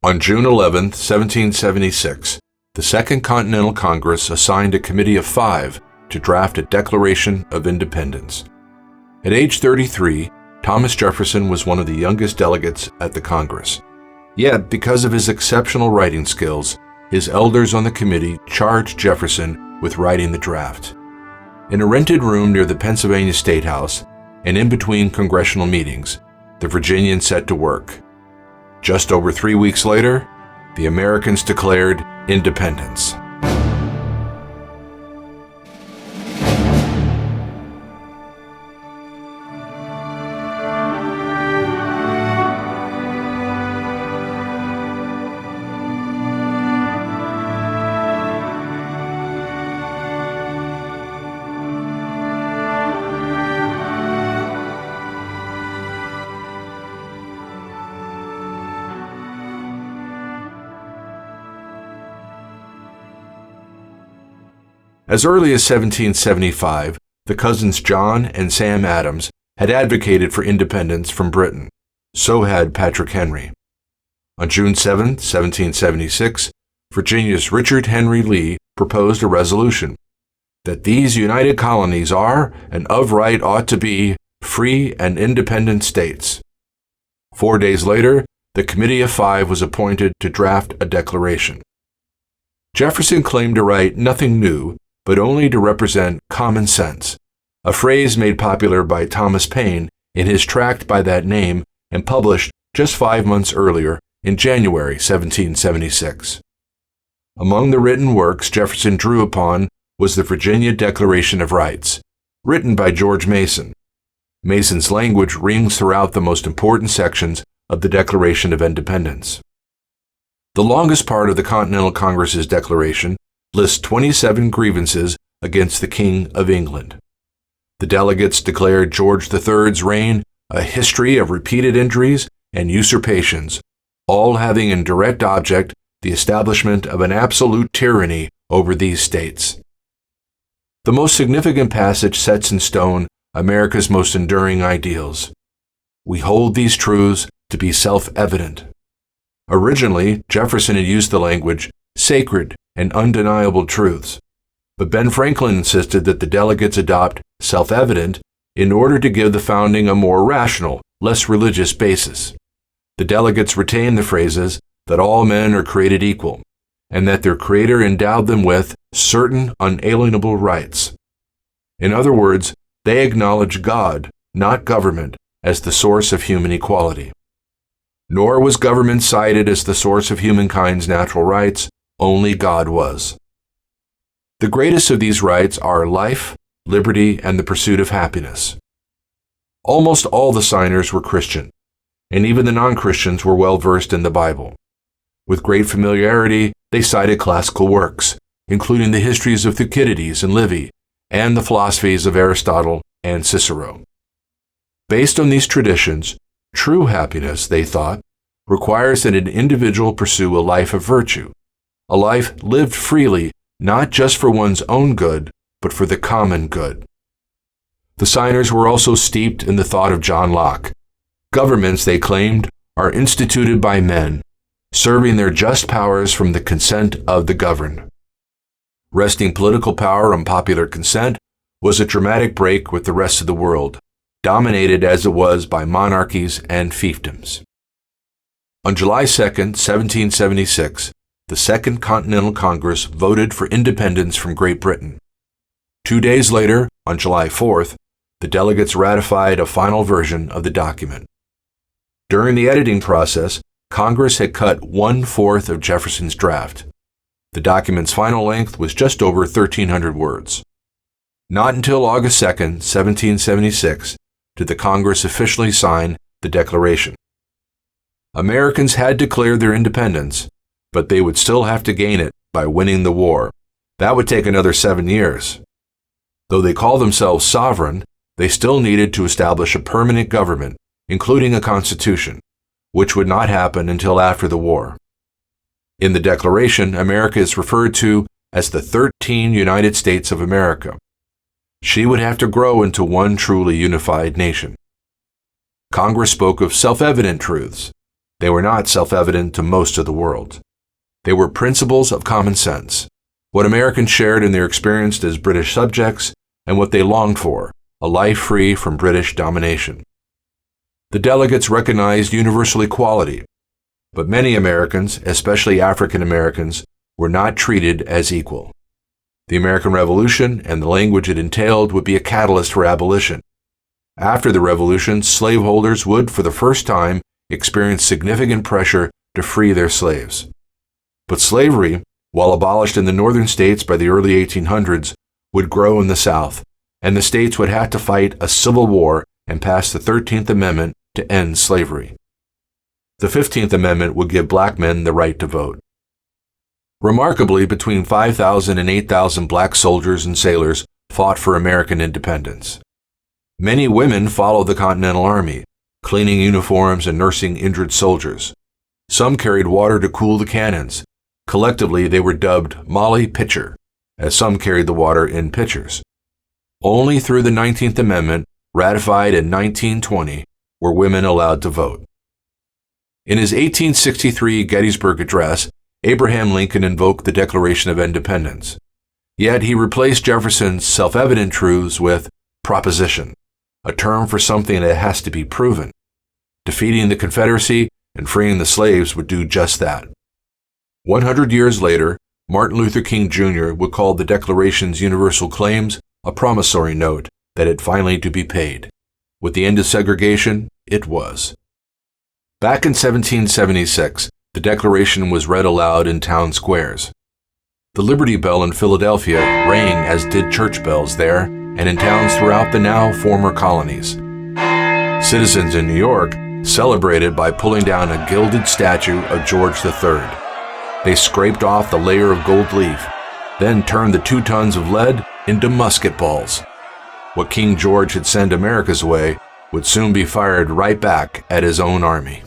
On June 11, 1776, the Second Continental Congress assigned a committee of 5 to draft a Declaration of Independence. At age 33, Thomas Jefferson was one of the youngest delegates at the Congress. Yet, because of his exceptional writing skills, his elders on the committee charged Jefferson with writing the draft. In a rented room near the Pennsylvania State House, and in between congressional meetings, the Virginian set to work. Just over 3 weeks later, the Americans declared independence. As early as 1775, the cousins John and Sam Adams had advocated for independence from Britain. So had Patrick Henry. On June 7, 1776, Virginia's Richard Henry Lee proposed a resolution that these united colonies are, and of right ought to be, free and independent states. 4 days later, the Committee of 5 was appointed to draft a declaration. Jefferson claimed to write nothing new, but only to represent common sense, a phrase made popular by Thomas Paine in his tract by that name and published just 5 months earlier in January 1776. Among the written works Jefferson drew upon was the Virginia Declaration of Rights, written by George Mason. Mason's language rings throughout the most important sections of the Declaration of Independence. The longest part of the Continental Congress's declaration lists 27 grievances against the King of England. The delegates declared George III's reign a history of repeated injuries and usurpations, all having in direct object the establishment of an absolute tyranny over these states. The most significant passage sets in stone America's most enduring ideals. We hold these truths to be self-evident. Originally, Jefferson had used the language sacred and undeniable truths, but Ben Franklin insisted that the delegates adopt self-evident in order to give the founding a more rational, less religious basis. The delegates retained the phrases that all men are created equal, and that their Creator endowed them with certain unalienable rights. In other words, they acknowledge God, not government, as the source of human equality. Nor was government cited as the source of humankind's natural rights, only God was. The greatest of these rights are life, liberty, and the pursuit of happiness. Almost all the signers were Christian, and even the non-Christians were well versed in the Bible. With great familiarity, they cited classical works, including the histories of Thucydides and Livy, and the philosophies of Aristotle and Cicero. Based on these traditions, true happiness, they thought, requires that an individual pursue a life of virtue, a life lived freely, not just for one's own good, but for the common good. The signers were also steeped in the thought of John Locke. Governments, they claimed, are instituted by men, serving their just powers from the consent of the governed. Resting political power on popular consent was a dramatic break with the rest of the world, dominated as it was by monarchies and fiefdoms. On July 2, 1776, the Second Continental Congress voted for independence from Great Britain. 2 days later, on July 4th, the delegates ratified a final version of the document. During the editing process, Congress had cut 1/4 of Jefferson's draft. The document's final length was just over 1,300 words. Not until August 2, 1776, did the Congress officially sign the Declaration. Americans had declared their independence, but they would still have to gain it by winning the war. That would take another 7 years. Though they called themselves sovereign, they still needed to establish a permanent government, including a constitution, which would not happen until after the war. In the Declaration, America is referred to as the 13 United States of America. She would have to grow into one truly unified nation. Congress spoke of self-evident truths. They were not self-evident to most of the world. They were principles of common sense, what Americans shared in their experience as British subjects and what they longed for, a life free from British domination. The delegates recognized universal equality, but many Americans, especially African Americans, were not treated as equal. The American Revolution and the language it entailed would be a catalyst for abolition. After the Revolution, slaveholders would, for the first time, experience significant pressure to free their slaves. But slavery, while abolished in the northern states by the early 1800s, would grow in the South, and the states would have to fight a civil war and pass the 13th Amendment to end slavery. The 15th Amendment would give black men the right to vote. Remarkably, between 5,000 and 8,000 black soldiers and sailors fought for American independence. Many women followed the Continental Army, cleaning uniforms and nursing injured soldiers. Some carried water to cool the cannons. Collectively, they were dubbed Molly Pitcher, as some carried the water in pitchers. Only through the 19th Amendment, ratified in 1920, were women allowed to vote. In his 1863 Gettysburg Address, Abraham Lincoln invoked the Declaration of Independence. Yet he replaced Jefferson's self-evident truths with proposition, a term for something that has to be proven. Defeating the Confederacy and freeing the slaves would do just that. 100 years later, Martin Luther King Jr. would call the Declaration's universal claims a promissory note that had finally to be paid. With the end of segregation, it was. Back in 1776, the Declaration was read aloud in town squares. The Liberty Bell in Philadelphia rang as did church bells there and in towns throughout the now former colonies. Citizens in New York celebrated by pulling down a gilded statue of George III. They scraped off the layer of gold leaf, then turned the 2 tons of lead into musket balls. What King George had sent America's way would soon be fired right back at his own army.